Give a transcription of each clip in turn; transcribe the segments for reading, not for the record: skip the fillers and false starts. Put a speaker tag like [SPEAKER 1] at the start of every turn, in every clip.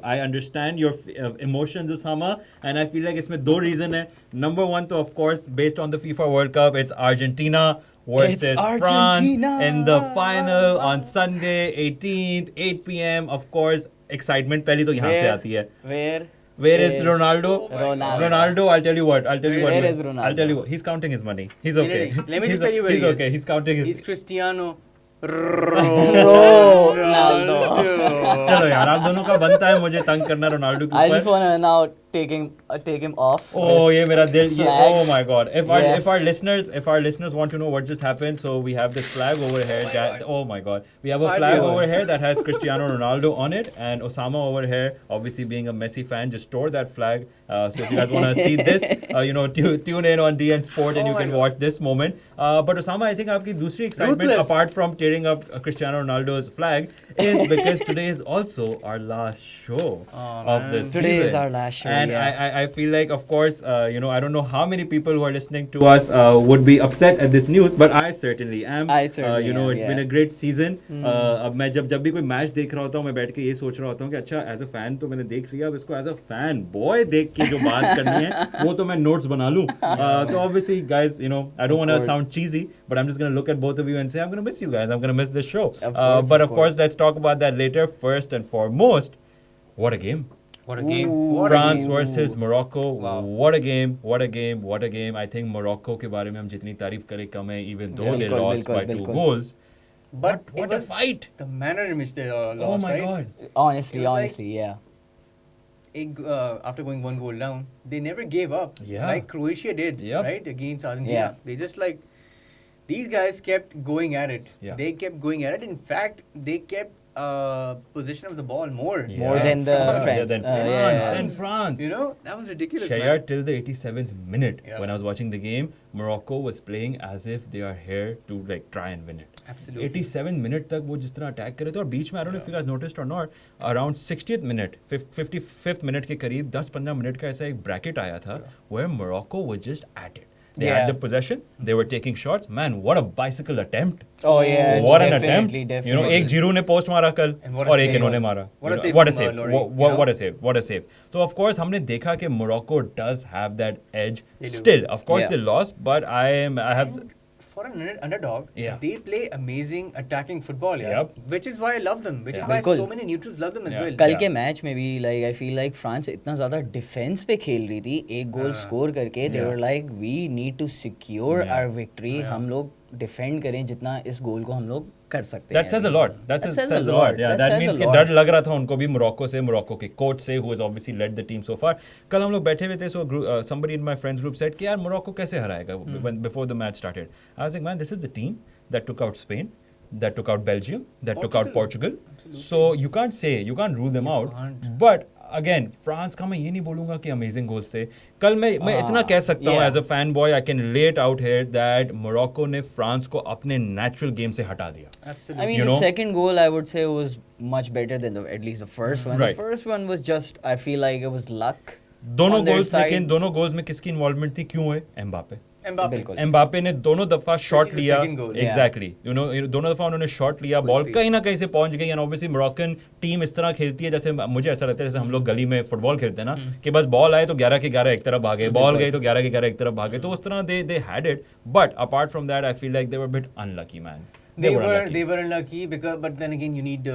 [SPEAKER 1] I understand your emotions, Osama, and I feel like इसमें दो reason है. Number one, तो of course, based on the FIFA World Cup, it's Argentina versus France in the final on Sunday, 18th, 8 p.m. Of course, excitement पहली तो यहाँ से आती है. Where is Ronaldo? Ronaldo, I'll tell you what. Where is Ronaldo? I'll tell you what. He's counting his money. He's okay.
[SPEAKER 2] Let me just tell you where
[SPEAKER 1] he's
[SPEAKER 2] he is.
[SPEAKER 1] okay. He's counting his.
[SPEAKER 2] He's Cristiano
[SPEAKER 3] Ronaldo.
[SPEAKER 1] चलो यार आप दोनों का बनता है मुझे तंग करना रोनाल्डो के ऊपर.
[SPEAKER 3] I just want to now take him off.
[SPEAKER 1] Oh, ये मेरा दिल. Oh my God. If our listeners want to know what just happened, so we have this flag over here. Oh my God. We have a flag over here that has Cristiano Ronaldo on it, and Osama over here, obviously being a Messi fan, just tore that flag. So if you guys want to see this, tune in on DN Sport and you can watch this moment. But Osama, I think आपकी दूसरी excitement apart from tearing up Cristiano Ronaldo's flag is because today is also our last show of this season.
[SPEAKER 3] Today is our last show.
[SPEAKER 1] And I feel like, of course, I don't know how many people who are listening to us would be upset at this news, but I certainly am. It's been a great season. अब मैं जब भी कोई match देख रहा होता हूँ मैं बैठ के ये सोच रहा होता हूँ कि अच्छा एज अ फैन तो मैंने देख लिया अब इसको एज अ फैन बॉय देख के जो बात करनी है वो तो मैं नोट्स बना लूँ. तो obviously guys, I don't want to sound cheesy, but I'm just going to look at both of you and say I'm going to miss you guys. I'm going to miss this show. But of course, let's talk about that later. First and foremost, what a game.
[SPEAKER 2] What a game.
[SPEAKER 1] France versus Morocco. Wow. What a game. I think Morocco के बारे में हम जितनी तारीफ करें कम है, even though they lost by 2 goals. But what a fight.
[SPEAKER 2] The manner in which they lost,
[SPEAKER 1] oh my
[SPEAKER 2] right?
[SPEAKER 1] God.
[SPEAKER 2] Honestly,
[SPEAKER 3] yeah.
[SPEAKER 2] After going 1 goal down, they never gave up.
[SPEAKER 1] Yeah.
[SPEAKER 2] Like Croatia did, right? Against Argentina.
[SPEAKER 3] Yeah.
[SPEAKER 2] They just these guys kept going at it.
[SPEAKER 1] Yeah.
[SPEAKER 2] They kept going at it. In fact, they kept possession of the ball more.
[SPEAKER 1] Yeah.
[SPEAKER 3] More than the France.
[SPEAKER 1] Than France.
[SPEAKER 2] That was ridiculous,
[SPEAKER 1] Shayar,
[SPEAKER 2] man.
[SPEAKER 1] till the 87th minute,
[SPEAKER 2] Yeah.
[SPEAKER 1] when I was watching the game, Morocco was playing as if they are here to try and win it.
[SPEAKER 2] Absolutely.
[SPEAKER 1] 87 minute तक वो जिस तरह attack करे थे और बीच में I don't know if you guys noticed or not, around 60th minute, 55th minute के करीब 10-15 मिनट का ऐसा एक ब्रैकेट आया था where Morocco was just at it. They had the possession. They were taking shots. Man, what a bicycle attempt!
[SPEAKER 3] Oh yeah,
[SPEAKER 1] what an attempt!
[SPEAKER 3] Definitely.
[SPEAKER 1] एक Giroud ने post मारा कल और एक इन्होंने मारा. What a save! What a save! So of course हमने देखा कि Morocco does have that edge. Still, of course they lost, but I have.
[SPEAKER 2] For an underdog,
[SPEAKER 1] Yeah.
[SPEAKER 2] they play amazing attacking football,
[SPEAKER 1] Yep.
[SPEAKER 2] which is why I love them. Which is why so many neutrals love them as well.
[SPEAKER 3] कल के match में भी I feel like France इतना ज़्यादा defence पे खेल रही थी, एक गोल स्कोर करके they were like we need to secure our victory. हम लोग डिफेंड करें जितना इस गोल को हम लोग कर सकते हैं.
[SPEAKER 1] That says a lot. That says a lot. Yeah, that means कि डर लग रहा था उनको भी मोरक्को के कोच से who has obviously led the team so far. कल हम लोग बैठे हुए थे, so somebody in my friends group said कि यार मोरक्को कैसे हराएगा when before the match started. I was like, man, this is the team that took out Spain, that took out Belgium, that took out Portugal. Absolutely. So you can't rule them out. But again, France का मैं ये नहीं बोलूँगा कि amazing goals थे. कल मैं इतना कह सकता हूँ as a fan boy, I can lay it out here that Morocco ने France को अपने natural game से हटा दिया.
[SPEAKER 2] Absolutely.
[SPEAKER 3] I mean, the second goal I would say was much better than at least the first one.
[SPEAKER 1] Right.
[SPEAKER 3] The first one was just, I feel like it was luck.
[SPEAKER 1] दोनों goals में किसकी involvement थी क्यों है Mbappe Mbappe ने दोनों दफा shot लिया एग्जैक्टली दोनों दफा उन्होंने शॉट लिया बॉल कहीं ना कहीं से पहुंच गई एंड ऑब्वियसली मोरक्कन टीम इस तरह खेलती है जैसे मुझे ऐसा लगता है जैसे हम लोग गली में फुटबॉल खेलते हैं ना कि बस बॉल आए तो 11 के 11 एक तरफ भागे बॉल गई तो 11 के 11 एक तरफ भागे तो उस तरह they had it but apart from that I feel like they were bit unlucky man.
[SPEAKER 2] They were unlucky but then again you need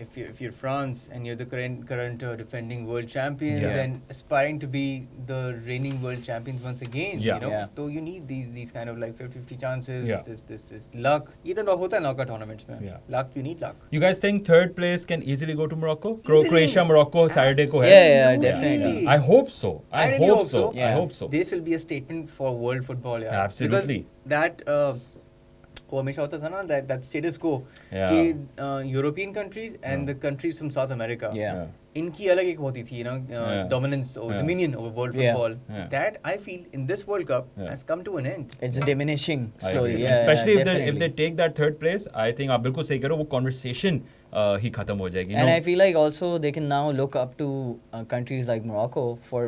[SPEAKER 2] if you're France and you're the current defending world champions and aspiring to be the reigning world champions once again, so you need these kind of like 50-50 chances, this luck. ये तो होता है knockout tournaments में. Luck, you need luck.
[SPEAKER 1] You guys think third place can easily go to Morocco? Croatia, Morocco, Saturday को है.
[SPEAKER 3] Yeah, definitely.
[SPEAKER 1] I hope so. I hope so.
[SPEAKER 2] This will be a statement for world football.
[SPEAKER 1] Absolutely.
[SPEAKER 2] Because that वो हमेशा होता था ना that status quo कि European countries and the countries from South America इनकी अलग एक होती थी dominance or dominion over world football. That I feel in this World Cup has come to an end.
[SPEAKER 3] It's diminishing slowly.
[SPEAKER 1] Especially if they take that third place, I think आप बिल्कुल सही करो वो conversation ही खत्म हो जाएगी.
[SPEAKER 3] And I feel like also they can now look up to countries like Morocco for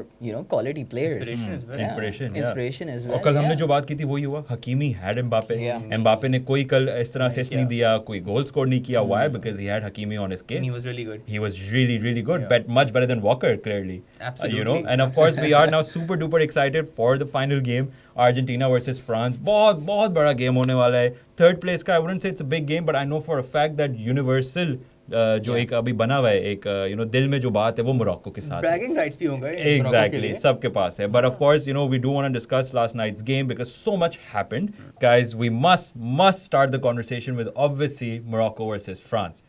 [SPEAKER 3] quality players. Inspiration as well.
[SPEAKER 1] और कल हमने जो बात की थी वही हुआ. Hakimi had Mbappe. Mbappe ने कोई कल इस तरह असिस्ट नहीं दिया, कोई गोल स्कोर नहीं किया. Why? Because he had Hakimi on his case.
[SPEAKER 2] And he was really good.
[SPEAKER 1] He was really, really good. good, much better than Walker, clearly.
[SPEAKER 2] Absolutely.
[SPEAKER 1] You know, and of course we are now super duper excited for the final game, Argentina versus France. बहुत बड़ा game होने वाला है. Third place का, I wouldn't say it's a big game, but I know for a fact that universal जो एक अभी बना हुआ है एक you know दिल में जो बात है वो मोरक्को के साथ
[SPEAKER 2] bragging rights भी होंगे
[SPEAKER 1] exactly सबके पास है. But of course, you know, we do want to discuss last night's game because so much happened. Guys, we must start the conversation with obviously Morocco versus France.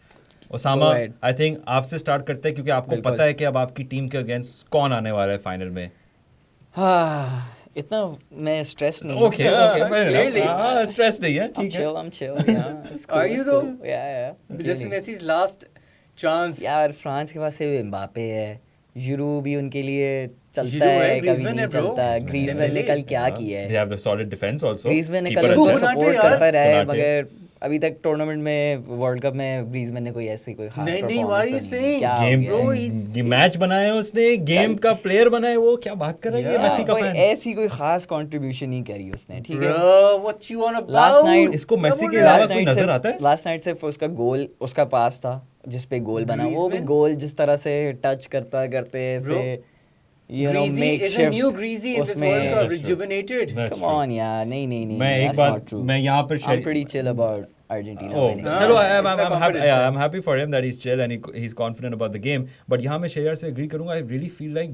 [SPEAKER 1] Osama, I think आपसे start करते हैं क्योंकि आपको पता है कि अब आपकी टीम के अगेंस्ट कौन आने वाला है फाइनल में.
[SPEAKER 3] इतना मैं स्ट्रेस नहीं.
[SPEAKER 1] ओके स्ट्रेस नहीं है, ठीक है.
[SPEAKER 3] I'm chill.
[SPEAKER 2] Are you though?
[SPEAKER 3] Yeah.
[SPEAKER 2] This is Messi's last chance.
[SPEAKER 3] यार फ्रांस के पास सिर्फ एम्बापे है. यूरो भी उनके लिए चलता है, कभी नहीं चलता. ग्रीजमैन ने कल क्या किया है?
[SPEAKER 1] They have the solid defense also.
[SPEAKER 3] Griezmann ने कल उनको सपोर्ट करता रहा है, मगर अभी तक टूर्नामेंट में वर्ल्ड कप में ग्रीजमैन ने कोई ऐसी कोई खास परफॉर्मेंस
[SPEAKER 1] नहीं. गेम मैच बनाया उसने, गेम का प्लेयर बनाया, वो क्या बात कर रही है मेसी का फैन.
[SPEAKER 3] ऐसी कोई खास कंट्रीब्यूशन नहीं करी उसने, ठीक है.
[SPEAKER 2] What you want about?
[SPEAKER 3] Last night
[SPEAKER 1] इसको मेसी के अलावा कोई नजर आता है?
[SPEAKER 3] लास्ट नाइट सिर्फ उसका गोल, उसका पास था जिस पे गोल बना, वो भी गोल जिस तरह से टच करते ऐसे, you know, make
[SPEAKER 2] shift. Is a new Greasy in this World Cup, rejuvenated.
[SPEAKER 3] Come on यार, नहीं.
[SPEAKER 1] मैं एक बात, मैं यहाँ पर
[SPEAKER 3] I'm pretty chill about Argentina winning.
[SPEAKER 1] चलो, I'm happy for him that he's chill and he's confident about the game. But यहाँ मैं शेयर से agree करूँगा. I really feel like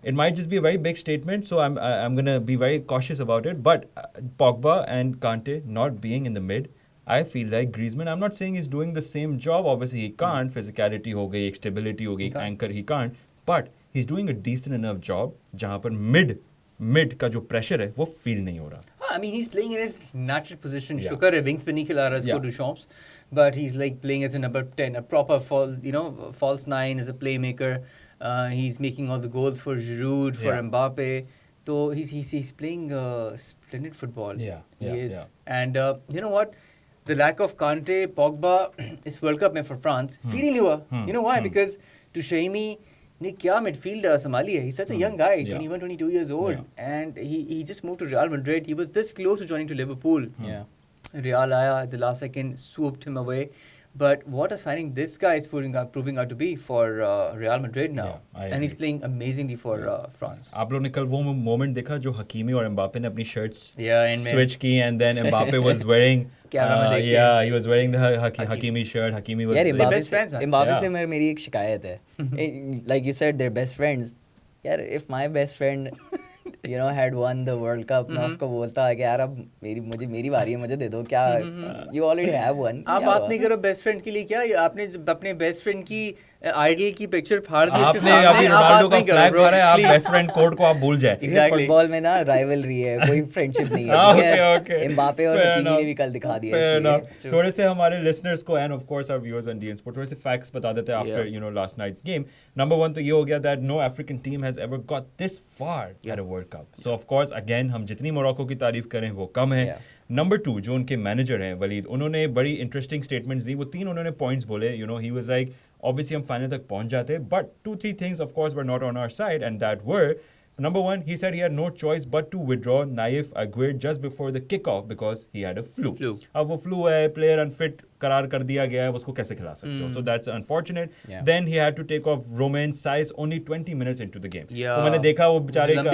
[SPEAKER 1] it might just be a very big statement, so I'm gonna be very cautious about it. But Pogba and Kante not being in the mid, I feel like Griezmann, I'm not saying he's doing the same job. Obviously he can't. Physicality हो गई, stability हो गई, anchor he can't. But he's doing a decent enough job जहाँ पर mid का जो pressure है वो feel नहीं हो रहा.
[SPEAKER 2] I mean, he's playing in his natural position. शुक्र है wings पे नहीं खिला रहा इसको Deschamps, but he's like playing as a number 10, a proper false 9 as a playmaker. He's making all the goals for Giroud, for Mbappe. So he's playing splendid football. He is. And you know what? The lack of Kante, Pogba, इस World Cup में for France, feel नहीं हुआ. You know why? Because Tuchemi ने क्या midfielder संभाली है. He's such a young guy, 21, 22 years old. And he just moved to Real Madrid. He was this close to joining to Liverpool. Real आया at the last second, swooped him away. But what a signing this guy is proving out to be for Real Madrid now. And he's playing amazingly for France.
[SPEAKER 1] आप लोग ने कल वो moment देखा जो हकीमी और Mbappe ने अपनी शर्ट्स
[SPEAKER 2] switch
[SPEAKER 1] switch की, and then Mbappe was wearing he was wearing the Hakimi shirt. Hakimi was
[SPEAKER 3] यार
[SPEAKER 2] best friends.
[SPEAKER 3] एम्बापे से मेरी एक शिकायत है. Like you said, they're best friends. यार if my best friend had won the World Cup, मैं उसको बोलता है कि यार अब मेरी बारी है, मुझे दे दो. क्या you already have one.
[SPEAKER 2] आप बात नहीं करो बेस्ट फ्रेंड के लिए. क्या आपने अपने बेस्ट फ्रेंड की आइडल की पिक्चर फाड़ दी,
[SPEAKER 1] आपने अभी रोनाल्डो का फ्लैग फाड़ा है. आप बेस्ट फ्रेंड कोड को आप भूल जाए.
[SPEAKER 3] फुटबॉल में ना राइवलरी है, कोई फ्रेंडशिप नहीं है. एम्बापे और हकीमी ने भी कल दिखा दिया.
[SPEAKER 1] थोड़े से हमारे लिसनर्स को and of course our viewers on DN sport थोड़े से फैक्ट्स बता देते हैं after last night's game. Number 1 तो ये हो गया that no African team has ever got this far at a World Cup. So of course again हम जितनी मोरक्को की तारीफ करें वो कम है. नंबर 2 जो उनके मैनेजर हैं वलीद, उन्होंने बड़ी इंटरेस्टिंग स्टेटमेंट्स दी. वो 3 उन्होंने पॉइंट्स बोले. ही वाज लाइक obviously हम फाइनल तक पहुंच जाते, but 2-3 things of course were not on our side, and that were number 1, he said he had no choice but to withdraw Naif Aguirre just before the kickoff because he had a flu. अब वो flu है, player unfit करार कर दिया गया है, उसको कैसे खिला सकते हो? So that's unfortunate. Then he had to take off Romain Saiz only 20 minutes into the game. तो मैंने देखा वो बेचारे का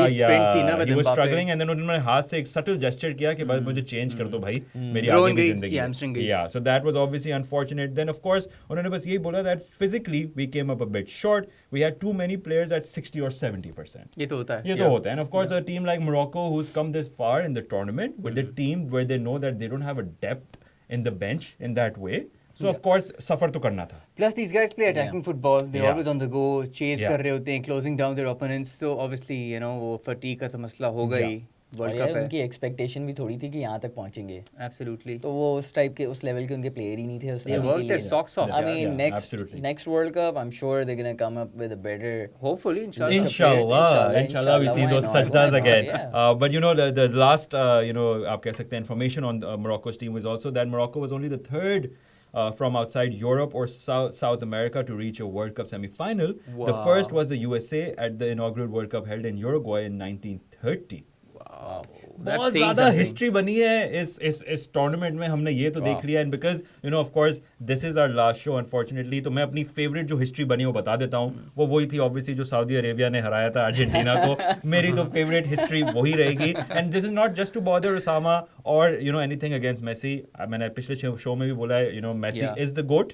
[SPEAKER 1] he was struggling, and then उन्होंने हाथ से एक subtle gesture किया कि बस मुझे change कर दो भाई, मेरी आगे की जिंदगी. So that was obviously unfortunate. Then of course उन्होंने बस यही बोला that physically we came up a bit short. We had too many players at 60 or 70%.
[SPEAKER 2] ये तो होता है.
[SPEAKER 1] And of course a team like Morocco who's come this far in the tournament with the team where they know that they don't have a depth in the bench in that way. So of course suffer तो करना था.
[SPEAKER 2] Plus these guys play attacking football. They're always on the go, chase कर रहे होते हैं, closing down their opponents. So obviously वो fatigue का तो मसला होगा ही. वर्ल्ड कप है.
[SPEAKER 3] उनकी एक्सपेक्टेशन भी थोड़ी थी कि यहाँ तक पहुँचेंगे.
[SPEAKER 2] Absolutely.
[SPEAKER 3] तो वो उस टाइप के उस लेवल के उनके प्लेयर ही नहीं थे.
[SPEAKER 2] They worked their socks off.
[SPEAKER 3] I mean next World Cup I'm sure they're gonna come up with a better.
[SPEAKER 2] Hopefully
[SPEAKER 1] inshallah we see those sajdas again. But the last आप कह सकते हैं information on Morocco's team was also that Morocco was only the third from outside Europe or South America to reach a World Cup semi-final. The first was the USA at the inaugural World Cup held in Uruguay in 1930. बहुत ज़्यादा history बनी है इस tournament में, हमने ये तो देख लिया, and because you know of course this is our last show unfortunately, तो मैं अपनी फेवरेट जो हिस्ट्री बनी वो बता देता हूँ. वो वही थी ऑब्वियसली जो सऊदी अरेबिया ने हराया था अर्जेंटीना को. मेरी तो फेवरेट हिस्ट्री वही रहेगी, and this is not just to bother Usama और you know anything against Messi. मैंने पिछले शो में भी बोला है, you know Messi is the GOAT,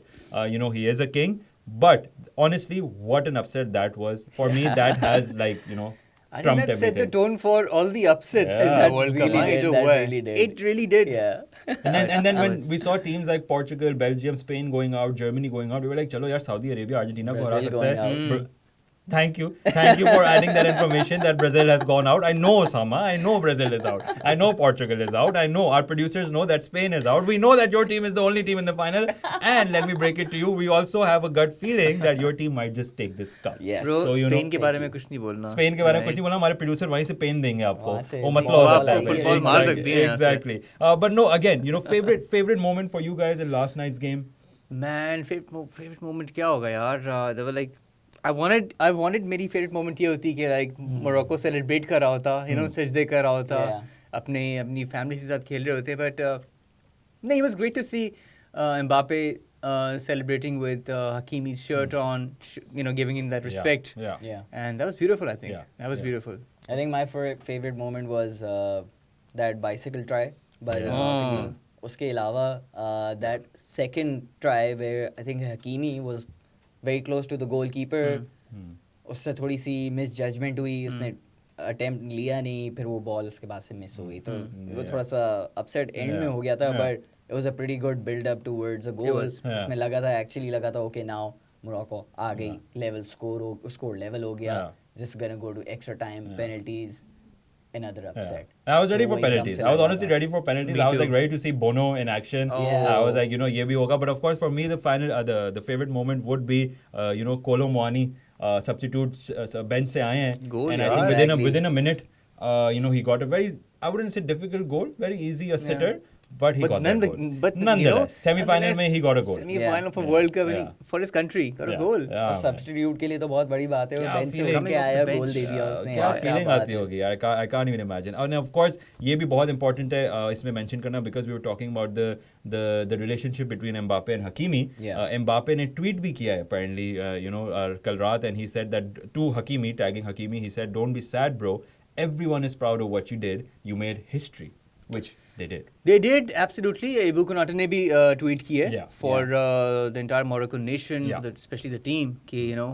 [SPEAKER 1] you know he is a king, but honestly what an upset that was for me. That has like you know
[SPEAKER 2] I think that set the tone for all the upsets in the World Cup. It really did.
[SPEAKER 3] Yeah.
[SPEAKER 1] and then when we saw teams like Portugal, Belgium, Spain going out, Germany going out, we were like, chalo yaar, Saudi Arabia, Argentina ko hara sakta hai. Thank you for adding that information that Brazil has gone out. I know, Osama, I know Brazil is out, I know Portugal is out, I know our producers know that Spain is out, we know that your team is the only team in the final, and let me break it to you, we also have a gut feeling that your team might just take this cup.
[SPEAKER 3] Yes.
[SPEAKER 2] Bro, so, Spain के बारे में कुछ नहीं बोलना.
[SPEAKER 1] Spain के बारे में कुछ नहीं बोलना, हमारे producer वहीं से पेन देंगे आपको, वो मसला हो सकता है.
[SPEAKER 2] फुटबॉल मार सकती है.
[SPEAKER 1] Exactly. But no, again, you know, favorite moment for you guys in last night's game?
[SPEAKER 2] Man, favorite moment क्या होगा यार? They were like, I wanted मेरी favorite moment ये होती कि like Morocco celebrate कर रहा होता, you know, सजदे कर रहा होता, अपनी family के साथ खेल रहे होते, but no, it was great to see Mbappe celebrating with Hakimi's shirt on, you know, giving him that respect.
[SPEAKER 3] Yeah.
[SPEAKER 2] And that was beautiful, I think.
[SPEAKER 1] Yeah.
[SPEAKER 2] That was beautiful.
[SPEAKER 3] I think my favorite moment was that bicycle try by the Moroccan team. उसके अलावा that second try where I think Hakimi was very close to the goalkeeper. उससे थोड़ी सी misjudgment हुई, उसने attempt लिया नहीं, फिर वो बॉल उसके बाद से मिस हो गई, तो वो थोड़ा सा upset end में हो गया था, but it was a pretty good build up towards a goal. इसमें actually लगा था okay, now Morocco आ गई, score level हो गया, this is gonna go to extra time, penalties. Another upset.
[SPEAKER 1] I was ready for penalties. I was honestly ready for penalties. I was like ready to see Bono in action. I was like, you know, ye bhi hoga. But of course, for me, the final, the favorite moment would be, you know, Kolo Muani, substitutes bench se aaye hain.
[SPEAKER 2] Goal,
[SPEAKER 1] and I think within a minute, you know, he got a very, I wouldn't say difficult goal, very easy, a sitter. But he got that goal.
[SPEAKER 2] But
[SPEAKER 1] nonetheless, semi-final में he got a goal.
[SPEAKER 2] Semi-final for World Cup for his country, got a goal.
[SPEAKER 3] Substitute के लिए तो बहुत बड़ी बात है, वो bench से उठ के आया, goal दे दिया उसने.
[SPEAKER 1] क्या feeling आती होगी यार? I can't even imagine. And of course, ये भी बहुत important है इसमें mention करना, because we were talking about the relationship between Mbappe and Hakimi. Mbappe ने tweet भी किया है apparently, you know, कल रात, and he said that to Hakimi, tagging Hakimi, he said, "Don't be sad, bro. Everyone is proud of what you did. You made history," which they did.
[SPEAKER 2] They did, absolutely. Ibu Konate ने भी tweet की है for the entire Moroccan nation, especially the team, कि you know,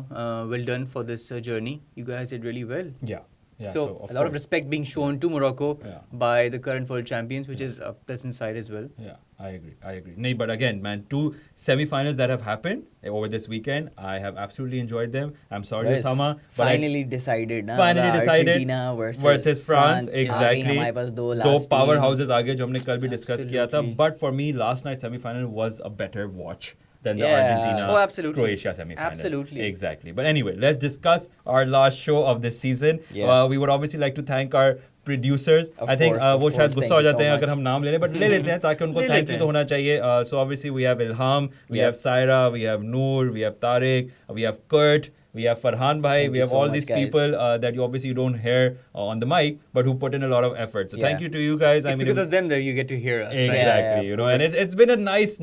[SPEAKER 2] well done for this journey. You guys did really well.
[SPEAKER 1] Yeah,
[SPEAKER 2] so a lot of respect being shown to Morocco by the current world champions, which is a pleasant sight as well.
[SPEAKER 1] Yeah, I agree. No, but again, man, 2 semi-finals that have happened over this weekend, I have absolutely enjoyed them. I'm sorry, Osama, but
[SPEAKER 3] finally decided
[SPEAKER 1] Argentina versus France. Exactly.
[SPEAKER 3] हमारे पास
[SPEAKER 1] दो powerhouses आगे जो हमने कल भी discuss किया था. But for me, last night's semi-final was a better watch than the Argentina-Croatia semi-final.
[SPEAKER 2] Absolutely.
[SPEAKER 1] Exactly. But anyway, let's discuss our last show of this season. We would obviously like to thank our producers. I think वो शायद गुस्सा हो जाते हैं अगर हम नाम ले लें, but ले लेते हैं ताकि उनको thank you तो होना चाहिए. So obviously we have Ilham, we have Saira, we have Noor, we have Tariq, we have Kurt, we have Farhan Bhai, we have all these people that you obviously don't hear on the mic, but who put in a lot of effort. So thank you to you guys.
[SPEAKER 2] It's because of them that you get to hear us.
[SPEAKER 1] Exactly, you know, and it's been a nice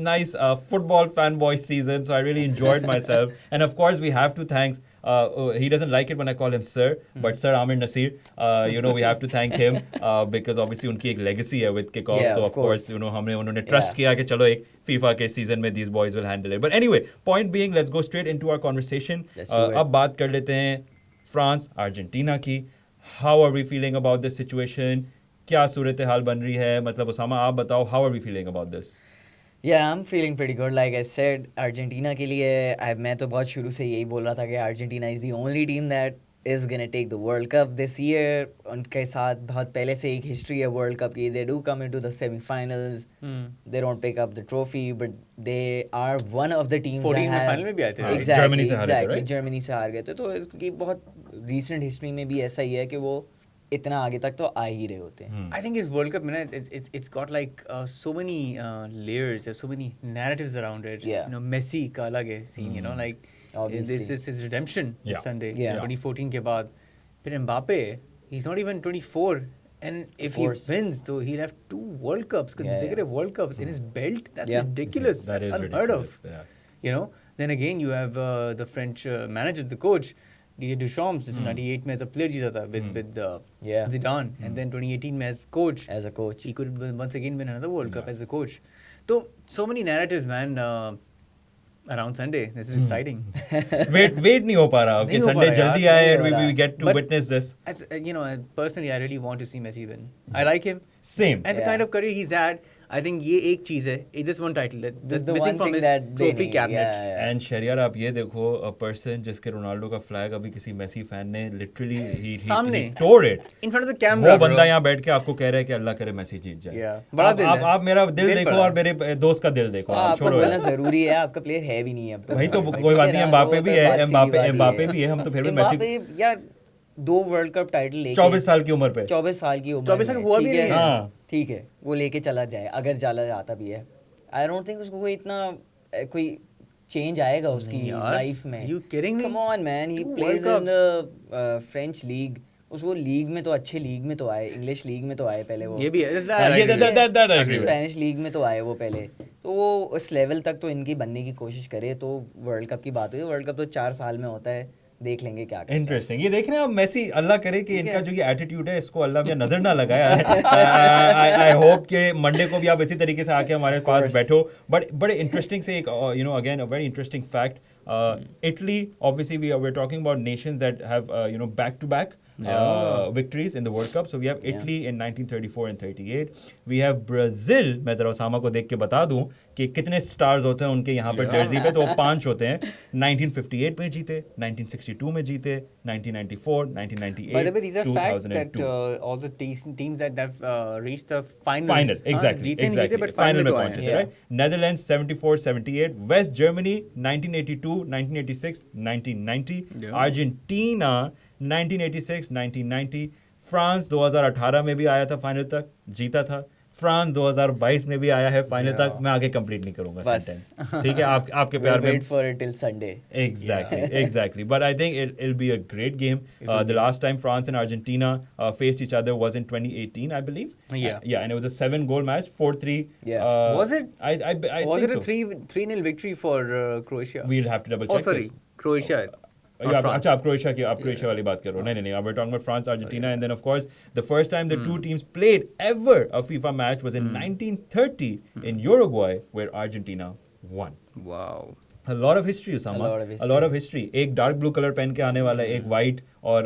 [SPEAKER 1] football fanboy season. So I really enjoyed myself. And of course, we have to thank. He doesn't like it when I call him Sir, but Sir Amir Nasir, you know, we have to thank him because obviously उनकी एक legacy है with kickoff. So of course, you know, उन्होंने trust किया कि चलो एक FIFA के season में these boys will handle it. But anyway, point being, let's go straight into our conversation. अब बात कर लेते हैं France, Argentina की. How are we feeling about this situation? क्या सूरत हाल बन रही है? मतलब उसामा आप बताओ, how are we feeling about this?
[SPEAKER 3] Yeah, I'm feeling pretty good. Like I said, Argentina के लिए मैं तो बहुत शुरू से यही बोल रहा था कि Argentina is the only team that is gonna take the World Cup this year. उनके साथ बहुत पहले से एक history है World Cup की. They do come into the semi-finals. They don't pick up the trophy, but they are one of the teams
[SPEAKER 2] 14 में final में भी आए थे.
[SPEAKER 3] Exactly. Germany से हार गए थे. तो इसकी बहुत recent history में भी ऐसा ही है कि वो इतना आगे तक तो आ ही रहे होते हैं.
[SPEAKER 2] I think इस World Cup में ना it's got like so many layers, there's so many narratives around it. You know, Messi का अलग है scene, you know, like this is his redemption this Sunday, 2014 के बाद. फिर Mbappe, he's not even 24 And if
[SPEAKER 3] Of course.
[SPEAKER 2] he wins, though, he'll have 2 World Cups, consecutive World Cups in his belt. That's ridiculous.
[SPEAKER 1] That
[SPEAKER 2] That's
[SPEAKER 1] is
[SPEAKER 2] unheard
[SPEAKER 1] ridiculous.
[SPEAKER 2] of.
[SPEAKER 1] Yeah.
[SPEAKER 2] You know. Then again, you have the French manager, the coach, Didier Deschamps. जिसने 98 में as a player जीता था with Zidane, and then 2018 में as coach.
[SPEAKER 3] As a coach.
[SPEAKER 2] He could once again win another World Cup as a coach. So many narratives, man. Around Sunday, this is exciting.
[SPEAKER 1] wait नहीं हो पा रहा कि Sunday जल्दी आए and we get to
[SPEAKER 2] But
[SPEAKER 1] witness this.
[SPEAKER 2] As personally, I really want to see Messi win. I like him.
[SPEAKER 1] Same.
[SPEAKER 2] And the kind of career he's had, I think ये एक चीज है. This one title that's
[SPEAKER 3] the
[SPEAKER 2] missing
[SPEAKER 3] one
[SPEAKER 2] from
[SPEAKER 3] thing
[SPEAKER 2] his
[SPEAKER 3] that they
[SPEAKER 2] trophy
[SPEAKER 3] need.
[SPEAKER 2] cabinet.
[SPEAKER 1] And Shahriar आप ये देखो a person जिसके Ronaldo का flag अभी किसी मेसी फैन ने literally he
[SPEAKER 2] सामने.
[SPEAKER 1] tore it.
[SPEAKER 2] In front of the camera.
[SPEAKER 1] वो बंदा यहाँ बैठ के आपको कह रहा है कि अल्लाह करे मेसी जीत जाए.
[SPEAKER 2] Yeah. बड़ा दिल है.
[SPEAKER 1] आप मेरा दिल देखो
[SPEAKER 2] बड़ा
[SPEAKER 1] और मेरे दोस्त का दिल देखो. आप
[SPEAKER 3] आपको
[SPEAKER 1] छोड़ो
[SPEAKER 3] बोलना जरूरी है, आपका प्लेयर है भी नहीं है अब.
[SPEAKER 1] वही तो कोई बात नहीं. एम्बापे भी है, एम्बापे भी है. हम तो फिर भी मेसी
[SPEAKER 3] एम्बापे यार 2 वर्ल्ड कप टाइटल लेके
[SPEAKER 1] 24 साल की उम्र पे
[SPEAKER 3] 24 साल की उम्र
[SPEAKER 2] 24 साल
[SPEAKER 3] में,
[SPEAKER 2] हुआ भी
[SPEAKER 3] ठीक
[SPEAKER 2] नहीं
[SPEAKER 3] है.
[SPEAKER 2] है.
[SPEAKER 1] हाँ.
[SPEAKER 3] ठीक है, वो लेके चला जाए, अगर चला जाता भी है. आई डोंट थिंक उसको कोई इतना कोई चेंज आएगा उसकी लाइफ में.
[SPEAKER 2] You kidding me?
[SPEAKER 3] Come on man, he
[SPEAKER 2] Two
[SPEAKER 3] plays
[SPEAKER 2] World
[SPEAKER 3] in the French league. वो लीग में तो अच्छे लीग में तो आए, इंग्लिश लीग में तो आए पहले वो.
[SPEAKER 2] ये भी है.
[SPEAKER 1] that I agree with.
[SPEAKER 3] Spanish league में तो आए वो पहले. तो वो उस लेवल तक तो इनकी बनने की कोशिश करे. तो वर्ल्ड कप की बात हुई, वर्ल्ड कप तो 4 साल में होता है, देख लेंगे क्या करते हैं.
[SPEAKER 1] इंटरेस्टिंग. ये देख रहे हैं आप मेसी, अल्लाह करे कि इनका जो ये एटीट्यूड है इसको अल्लाह ने नजर ना लगाए. आई होप कि मंडे को भी आप इसी तरीके से आके हमारे पास बैठो. बट बड़े इंटरेस्टिंग से एक again a very interesting fact. Italy, obviously we're talking about nations that have back to back victories in the World Cup. So we have Italy in 1934 and 38. We have Brazil. मैं जरा Osama को देख के बता दूं कि कितने stars होते हैं उनके यहाँ पर जर्सी पे. तो वो 5 होते हैं. 1958 में जीते, 1962 में जीते, 1994, 1998,
[SPEAKER 2] By the way, these are facts that
[SPEAKER 1] 2002.
[SPEAKER 2] all the teams that have reached the finals.
[SPEAKER 1] Final, exactly.
[SPEAKER 2] जीते नहीं जीते, but
[SPEAKER 1] Final में
[SPEAKER 2] तो आए
[SPEAKER 1] पहुंचे
[SPEAKER 2] हैं.
[SPEAKER 1] थे, right? Netherlands 74-78, West Germany 1982, 1986, 1990, Argentina 1986, 1990, France 2018 में भी आया था फाइनल तक, जीता था. फ्रांस 2022 में भी आया है फाइनल तक. मैं आगे कंप्लीट नहीं करूंगा सेंटेंस. ठीक है, आपके प्यार में.
[SPEAKER 3] Wait for it till Sunday.
[SPEAKER 1] Exactly. But I think it'll be a great game. The last time France and Argentina faced each other was in 2018, I believe. Yeah, and it was a 7-goal match, 4-3.
[SPEAKER 3] Yeah.
[SPEAKER 2] Was it?
[SPEAKER 1] I
[SPEAKER 2] Was
[SPEAKER 1] think
[SPEAKER 2] it a 3-0 victory for Croatia?
[SPEAKER 1] We'll have to double check.
[SPEAKER 2] Oh, sorry, Croatia.
[SPEAKER 1] अच्छा, आप Croatia वाली बात कर रहे हो. नहीं, we're talking about France, Argentina, and then of course the first time the two teams played ever a FIFA match was in 1930 in Uruguay, where Argentina won.
[SPEAKER 2] Wow.
[SPEAKER 1] A lot of history, Osama. A lot of history. एक dark blue colour पहन के आने वाला है, एक white और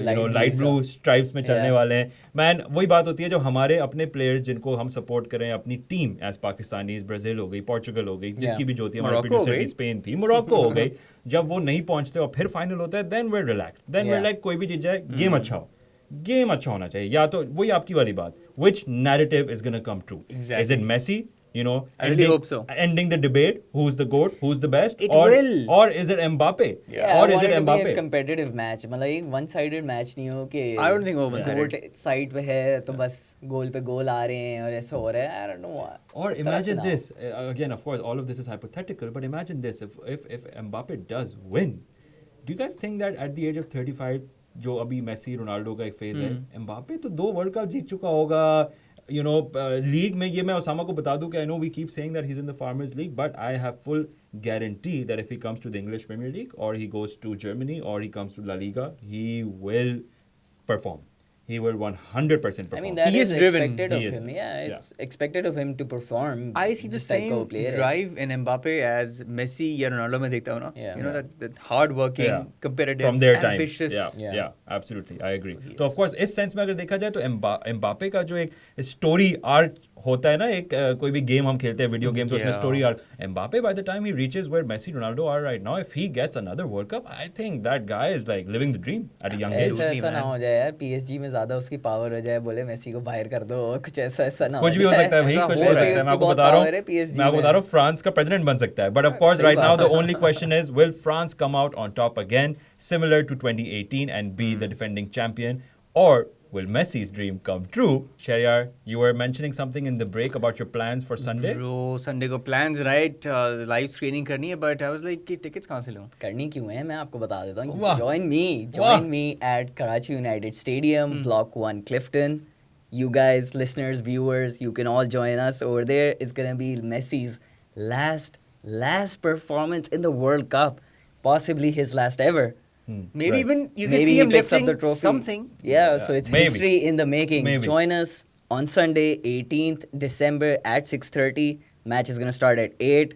[SPEAKER 1] light blue stripes में चलने वाले हैं. मैन, वही बात होती है जो हमारे अपने प्लेयर्स जिनको हम सपोर्ट करें, अपनी टीम एज पाकिस्तानी, ब्राजील हो गई, पोर्चुगल हो गई, जिसकी भी जो होती है, हमारे प्रोड्यूसर की स्पेन थी, मोरक्को हो गई. जब वो नहीं पहुंचते और फिर फाइनल होता है, then we relax. Then we like कोई भी जीत जाए, गेम अच्छा हो. गेम अच्छा होना चाहिए. या तो वही आपकी वाली बात, which narrative is going to come true? Is it Messi?
[SPEAKER 2] I really hope so.
[SPEAKER 1] Ending the debate, who's the GOAT, who's the best, or is it Mbappe?
[SPEAKER 3] Yeah,
[SPEAKER 1] or
[SPEAKER 3] is
[SPEAKER 1] it Mbappe?
[SPEAKER 3] A competitive match, मतलब एक one-sided match नहीं हो कि
[SPEAKER 2] I don't think वो one-sided.
[SPEAKER 3] GOAT side पे है तो बस गोल पे गोल आ रहे हैं और ऐसा हो रहा है. I don't know.
[SPEAKER 1] Or imagine this. Again, of course, all of this is hypothetical, but imagine this: if Mbappe does win, do you guys think that at the age of 35, जो अभी मेसी रोनाल्डो का एक phase है, Mbappe तो 2 world cup जीत चुका होगा. League में ये मैं ओसामा को बता दूं कि I know we keep saying that he's in the Farmers League, but I have full guarantee that if he comes to the English Premier League or he goes to Germany or he comes to La Liga, he will perform. He will 100% perform.
[SPEAKER 3] I mean, that
[SPEAKER 2] he
[SPEAKER 3] is
[SPEAKER 2] driven.
[SPEAKER 3] expected of him. Yeah, it's expected of him to perform.
[SPEAKER 2] I see the same drive in Mbappe as Messi या Ronaldo में देखता हूँ ना. That hard working, competitive,
[SPEAKER 1] from their time.
[SPEAKER 2] ambitious.
[SPEAKER 1] Yeah, absolutely, I agree. So of course इस sense में अगर देखा जाए तो Mbappe का जो एक स्टोरी आर्क होता है ना, एक कोई भी गेम हम खेलते हैं वीडियो गेम्स, उसमें story arc. Mbappe by the time he reaches where Messi, Ronaldo are right now, if he gets another World Cup, I think that guy is like living the dream at a young age.
[SPEAKER 3] ऐसा ना हो जाए यार, PSG में ज्यादा उसकी power हो जाए, बोले मेसी को बाहर कर दो, कुछ ऐसा ना हो.
[SPEAKER 1] कुछ भी हो सकता है भाई, कुछ भी हो सकता है. मैं आपको बता रहा हूँ फ्रांस का प्रेसिडेंट बन सकता है. But of course right now the only question is, will France come out on top again, similar to 2018, and be the defending champion, or will Messi's dream come true? Sharyar, you were mentioning something in the break about your plans for Sunday.
[SPEAKER 2] Bro, Sunday को plans, right? Live screening करनी है, but I was like कि tickets कहाँ से लूँ?
[SPEAKER 3] करनी क्यों है, मैं आपको बता देता हूँ. Join me at Karachi United Stadium, Block 1 Clifton. you guys, listeners, viewers, you can all join us over there. It's gonna be Messi's last performance in the World Cup, possibly his last ever.
[SPEAKER 2] Maybe
[SPEAKER 1] Right.
[SPEAKER 2] even you can
[SPEAKER 3] Maybe
[SPEAKER 2] see
[SPEAKER 3] he
[SPEAKER 2] him
[SPEAKER 3] picks up
[SPEAKER 2] lifting
[SPEAKER 3] the trophy.
[SPEAKER 2] something.
[SPEAKER 3] Yeah, so it's
[SPEAKER 1] Maybe.
[SPEAKER 3] history in the making.
[SPEAKER 1] Maybe.
[SPEAKER 3] Join us on Sunday, 18th December at 6:30. Match is gonna start at 8.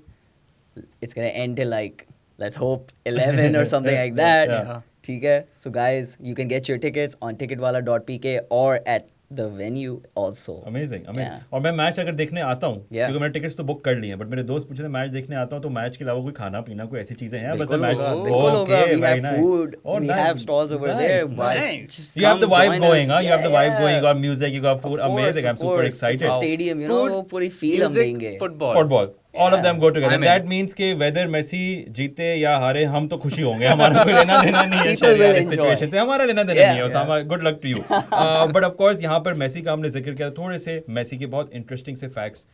[SPEAKER 3] It's gonna end till like, let's hope 11 or something like that.
[SPEAKER 1] Yeah.
[SPEAKER 3] ठीक है? So guys, you can get your tickets on ticketwala.pk or at the venue also.
[SPEAKER 1] Amazing
[SPEAKER 3] Yeah.
[SPEAKER 1] और मैं match अगर देखने आता हूँ
[SPEAKER 3] Yeah.
[SPEAKER 1] क्योंकि मैंने टिकट्स तो बुक कर लिए हैं बट मेरे दोस्त पूछे थे मैच देखने आता हूँ तो मैच के अलावा कोई खाना पीना कोई ऐसी चीजें हैं
[SPEAKER 3] बिल्कुल
[SPEAKER 1] मैच
[SPEAKER 3] होगा, बिल्कुल होगा. We have food, we have stalls over there. Why-
[SPEAKER 2] Nice.
[SPEAKER 3] just
[SPEAKER 1] You have the
[SPEAKER 3] come
[SPEAKER 1] vibe
[SPEAKER 3] join
[SPEAKER 1] going,
[SPEAKER 3] us.
[SPEAKER 1] huh? You have the vibe
[SPEAKER 3] Yeah.
[SPEAKER 1] going. You got music, you got food.
[SPEAKER 3] Of course,
[SPEAKER 1] Amazing. I'm
[SPEAKER 3] of
[SPEAKER 1] super
[SPEAKER 3] course.
[SPEAKER 1] excited.
[SPEAKER 3] It's a stadium, you know,
[SPEAKER 2] Food,
[SPEAKER 3] वो पूरी feel हम
[SPEAKER 2] music,
[SPEAKER 3] देंगे.
[SPEAKER 2] football.
[SPEAKER 1] Football. All of them go together.
[SPEAKER 2] I'm in.
[SPEAKER 1] That means कि whether Messi जीते या हारे हम तो खुशी होंगे हमारा कोई लेना देना नहीं है
[SPEAKER 3] People
[SPEAKER 1] शायद
[SPEAKER 3] will
[SPEAKER 1] इस
[SPEAKER 3] enjoy.
[SPEAKER 1] सिचुएशन से हमारा लेना देना
[SPEAKER 3] Yeah.
[SPEAKER 1] नहीं है Usama good luck to you but of course यहाँ पर मेसी का हमने जिक्र किया थोड़े से मेसी के बहुत इंटरेस्टिंग से facts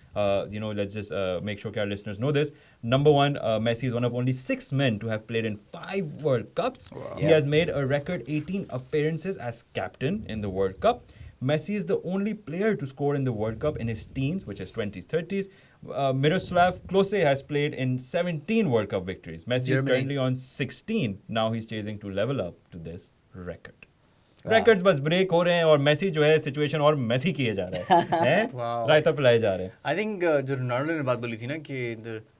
[SPEAKER 1] you know let's just make sure our listeners know this. Number one, Messi is one of only 6 men to have played in 5 World Cups.
[SPEAKER 2] Wow.
[SPEAKER 1] He has made a record 18 appearances as captain in the World Cup. Messi is the only player to score in the World Cup in his teens, which is 20s, 30s. Miroslav Klose has played in 17 World Cup victories. Messi is
[SPEAKER 2] Germany.
[SPEAKER 1] currently on 16. Now he's chasing to level up to this record.
[SPEAKER 3] Wow.
[SPEAKER 1] Records बस break हो रहे हैं और Messi जो है situation और Messi किए जा रहे हैं
[SPEAKER 2] Wow.
[SPEAKER 1] रायता पिलाए जा रहे हैं
[SPEAKER 2] I think जो रोनाल्डो ने बात बोली थी ना कि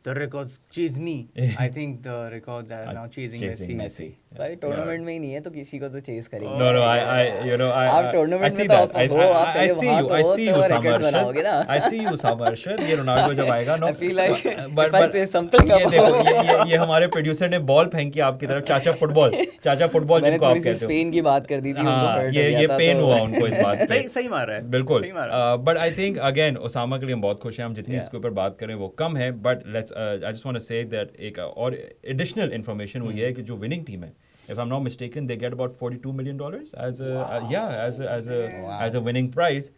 [SPEAKER 2] the records chase me. I think the records are now chasing Messi.
[SPEAKER 3] भाई टूर्नामेंट में ही नहीं है तो किसी को तो चेस करेंगे.
[SPEAKER 1] No, I, you know,
[SPEAKER 3] आप टूर्नामेंट में तो आप हो, आप पहले वहाँ तो हो, तो records बनाओगे ना.
[SPEAKER 1] I see you, Samarshad. ये रोनाल्डो जब आएगा, no.
[SPEAKER 3] I feel like
[SPEAKER 1] But-
[SPEAKER 3] if I say something
[SPEAKER 1] ये देखो, ये हमारे प्रोड्यूसर ने बॉल फेंकी आपकी तरफ, चाचा फुटबॉल
[SPEAKER 3] मैंने
[SPEAKER 1] जिनको आप
[SPEAKER 3] थोड़ी सी
[SPEAKER 1] कहते हो.
[SPEAKER 3] स्पेन की बात कर दी थी, उनको
[SPEAKER 1] हाँ,
[SPEAKER 3] hurt
[SPEAKER 1] ये
[SPEAKER 3] हो गया था,
[SPEAKER 1] पेन
[SPEAKER 3] तो-
[SPEAKER 1] हुआ उनको इस बात से.
[SPEAKER 2] सही मार रहा है.
[SPEAKER 1] बिल्कुल.
[SPEAKER 2] सही मार रहा है.
[SPEAKER 1] But I think again Osama के लिए हम बहुत खुश हैं. हम जितनी
[SPEAKER 3] Yeah.
[SPEAKER 1] इसके ऊपर बात करें वो कम है. But let's I just want to say that एक और एडिशनल इन्फॉर्मेशन वो ये है कि जो विनिंग टीम है, if I'm not mistaken, they get about $42 million as a winning prize.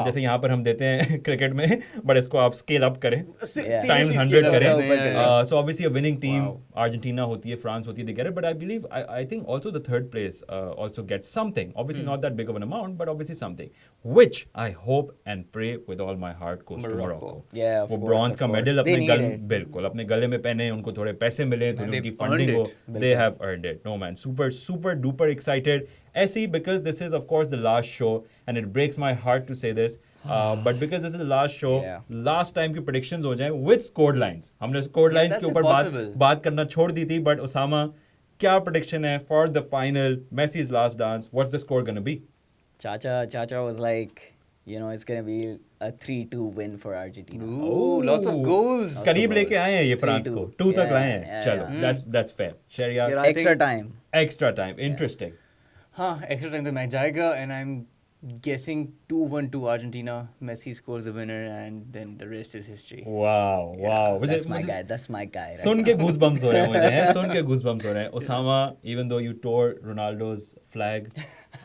[SPEAKER 1] जैसे यहाँ पर हम देते हैं क्रिकेट में, बट इसको आप स्केल अप करें, टाइम्स 100 करें. So obviously a winning team, Argentina होती है, France होती है, they get it. But I believe, I think also the third place also gets something. Obviously not that big of an amount, but obviously something. Which I hope and pray with all my heart goes to Morocco.
[SPEAKER 3] Yeah, of
[SPEAKER 1] वो
[SPEAKER 3] course,
[SPEAKER 1] bronze
[SPEAKER 3] of
[SPEAKER 1] का
[SPEAKER 3] course.
[SPEAKER 1] Medal
[SPEAKER 3] They
[SPEAKER 1] अपने
[SPEAKER 3] need
[SPEAKER 1] गले
[SPEAKER 3] it.
[SPEAKER 1] बिल्कुल अपने गले में पहने, उनको थोड़े पैसे मिले, थोड़ी उनकी
[SPEAKER 2] They've
[SPEAKER 1] फंडिंग
[SPEAKER 2] earned
[SPEAKER 1] हो.
[SPEAKER 2] it.
[SPEAKER 1] They have earned it. No man, super duper excited. ऐसी because this is of course the last show and it breaks my heart to say this. But because this is the last show,
[SPEAKER 3] Yeah.
[SPEAKER 1] last time की predictions हो जाएं with scored lines. हमने scored lines
[SPEAKER 2] that's
[SPEAKER 1] के ऊपर
[SPEAKER 2] impossible.
[SPEAKER 1] बात करना छोड़ दी थी, but Osama, क्या prediction है for the final, Messi's last dance? What's the score gonna be?
[SPEAKER 3] Chacha was like, you know, it's gonna be a 3-2 win for Argentina.
[SPEAKER 2] Ooh, lots of goals.
[SPEAKER 3] Lots
[SPEAKER 1] करीब
[SPEAKER 3] of
[SPEAKER 1] लेके
[SPEAKER 3] goals.
[SPEAKER 1] आए हैं ये France
[SPEAKER 3] 3-2.
[SPEAKER 1] को, 2 तक
[SPEAKER 3] Yeah,
[SPEAKER 1] लाए हैं.
[SPEAKER 3] yeah,
[SPEAKER 1] चलो,
[SPEAKER 3] yeah.
[SPEAKER 1] that's fair. Sharia,
[SPEAKER 2] Yeah, I
[SPEAKER 3] Extra
[SPEAKER 2] think-
[SPEAKER 3] time.
[SPEAKER 1] extra time. Interesting.
[SPEAKER 2] हाँ, extra time तो मैच जाएगा and I'm guessing 2-1 to Argentina. Messi scores the winner and then the rest is history.
[SPEAKER 1] Wow.
[SPEAKER 3] That's my guy. That's my guy. Right
[SPEAKER 1] soon
[SPEAKER 3] now.
[SPEAKER 1] के goosebumps हो रहे हैं मुझे हैं, सुन के goosebumps हो रहे हैं. Osama, even though you tore Ronaldo's flag,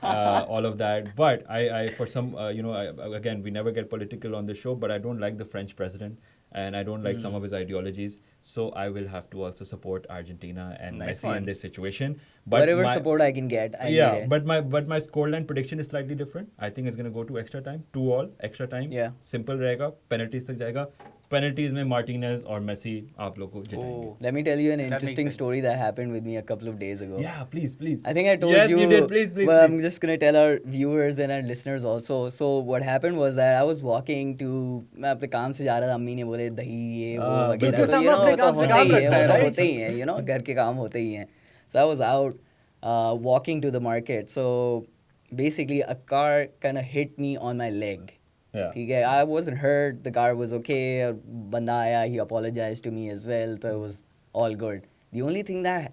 [SPEAKER 1] all of that, but I for some, you know, again, we never get political on the show, but I don't like the French president and I don't like some of his ideologies, so I will have to also support Argentina and
[SPEAKER 2] Nice
[SPEAKER 1] Messi in
[SPEAKER 2] one.
[SPEAKER 1] this situation. But
[SPEAKER 3] Whatever
[SPEAKER 1] my-
[SPEAKER 3] support I can get, I
[SPEAKER 1] yeah,
[SPEAKER 3] need it.
[SPEAKER 1] but my scoreline prediction is slightly different. I think it's going to go to extra time, 2-2 extra time.
[SPEAKER 3] Yeah.
[SPEAKER 1] Simple रहेगा, penalties तक जाएगा. Penalties में Martinez और Messi आप लोग को जिताएंगे.
[SPEAKER 2] Oh.
[SPEAKER 3] Let me tell you an
[SPEAKER 2] That makes
[SPEAKER 3] interesting
[SPEAKER 2] sense.
[SPEAKER 3] story that happened with me a couple of days ago.
[SPEAKER 1] Yeah, please.
[SPEAKER 3] I think I told
[SPEAKER 1] Yes,
[SPEAKER 3] you.
[SPEAKER 1] you did. Please.
[SPEAKER 3] But I'm just gonna tell our viewers and our listeners also. So what happened was that I was walking to, मैं अपने काम से जा रहा था, अम्मी ने बोले दही ये वो वगैरह,
[SPEAKER 2] बिल्कुल,
[SPEAKER 3] तो you know
[SPEAKER 2] अपने
[SPEAKER 3] वो तो
[SPEAKER 2] काम से
[SPEAKER 3] होते
[SPEAKER 2] काम
[SPEAKER 3] ही है,
[SPEAKER 2] रखता है,
[SPEAKER 3] वो तो
[SPEAKER 2] right?
[SPEAKER 3] होते ही हैं, you know घर के काम होते ही हैं. So I was out walking to the market. So basically a car kind of hit me on my leg.
[SPEAKER 1] Yeah.
[SPEAKER 3] ठीक है, I wasn't hurt, the car was okay, बंदा आया, he apologized to me as well, so it was all good. The only thing that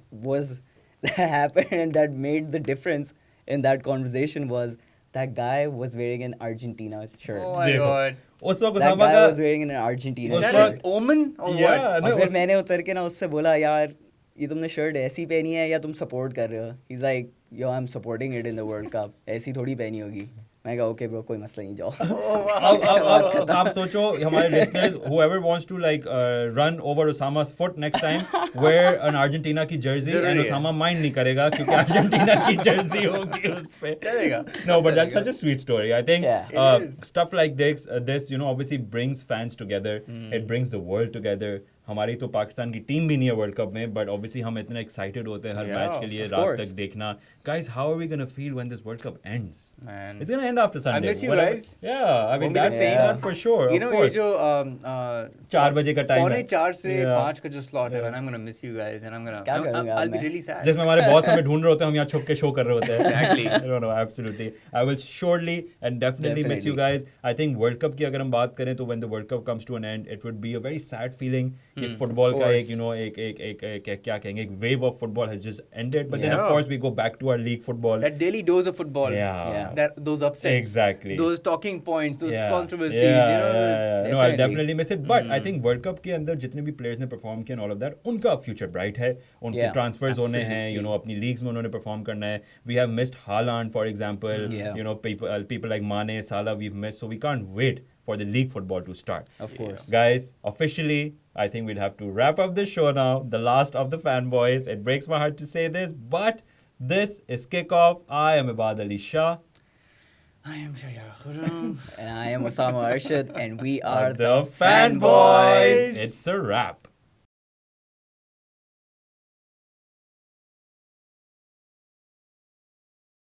[SPEAKER 3] happened and that made the difference in that conversation was that guy was wearing an Argentina shirt.
[SPEAKER 2] Oh my
[SPEAKER 1] देखो,
[SPEAKER 2] god.
[SPEAKER 1] उस वक्त
[SPEAKER 3] That
[SPEAKER 1] Usama
[SPEAKER 3] guy
[SPEAKER 1] का
[SPEAKER 3] was wearing an Argentina
[SPEAKER 1] उस
[SPEAKER 2] Is
[SPEAKER 3] shirt.
[SPEAKER 2] that an omen or
[SPEAKER 1] Yeah,
[SPEAKER 2] what?
[SPEAKER 1] no,
[SPEAKER 3] और फिर
[SPEAKER 1] उस-
[SPEAKER 3] मैंने उतर के ना उससे बोला, यार ये तुमने शर्ट ऐसी पहनी है या तुम सपोर्ट कर रहे हो? He's like, yo, I'm supporting it in the World Cup. ऐसी थोड़ी पहनी होगी. मैं कहा ओके ब्रो कोई मसला नहीं जाओ.
[SPEAKER 1] अब आप सोचो हमारे listeners, whoever wants to like run over Osama's foot next time, wear an Argentina की jersey and Osama mind नहीं करेगा क्योंकि Argentina की jersey होगी उस पे.
[SPEAKER 2] चलेगा.
[SPEAKER 1] No, but that's such a sweet story. I think
[SPEAKER 2] Yeah.
[SPEAKER 1] stuff like this, you know, obviously brings fans together. It brings the world together. हमारी तो पाकिस्तान की टीम भी नहीं है वर्ल्ड कप में, बट ऑब्वियसली हम इतने एक्साइटेड होते हैं हर मैच के लिए, रात तक देखना. Guys, how are we going to feel when this World Cup ends?
[SPEAKER 2] Man.
[SPEAKER 1] It's going to end after Sunday.
[SPEAKER 2] I miss you guys.
[SPEAKER 1] Yeah, I mean, that's one for sure.
[SPEAKER 2] You know, ये जो
[SPEAKER 1] 4 बजे का time है.
[SPEAKER 2] 4:45 से 5 का जो slot है, man, I'm going to miss you guys and I'll be really sad.
[SPEAKER 1] जिसमें हमारे बॉस हमें ढूंढ रहे होते हैं, हम यहाँ छुप के शो कर रहे होते हैं.
[SPEAKER 2] Exactly.
[SPEAKER 1] No, absolutely. I will surely and definitely miss you guys. I think World Cup की अगर हम बात करें तो when the World Cup comes to an end, it would be a very sad feeling कि फुटबॉल का एक, you know, एक क्या कहेंगे, एक wave of football has just ended. But then of course we go back to our league football.
[SPEAKER 2] That daily dose of football.
[SPEAKER 1] Yeah.
[SPEAKER 2] Those upsets.
[SPEAKER 1] Exactly.
[SPEAKER 2] Those talking points, those controversies.
[SPEAKER 1] Yeah,
[SPEAKER 2] you know.
[SPEAKER 1] yeah. No, I'll definitely miss it. But I think World Cup के अंदर जितने भी players ने perform किया and all of that, उनका future bright है. उनके transfers होने हैं, you know, अपनी leagues में उन्होंने perform करना है. We have missed Haaland, for example. You know, people like Mane, Salah, we've missed. So we can't wait for the league football to start.
[SPEAKER 3] Of course.
[SPEAKER 1] Guys, officially, I think we'd have to wrap up this show now. The last of the fanboys. It breaks my heart to say this, but this is Kickoff. I am Ibad Ali Shah.
[SPEAKER 2] I am Shahjar Khurram.
[SPEAKER 3] And I am Osama Arshad, and we are
[SPEAKER 1] The fanboys. It's a wrap.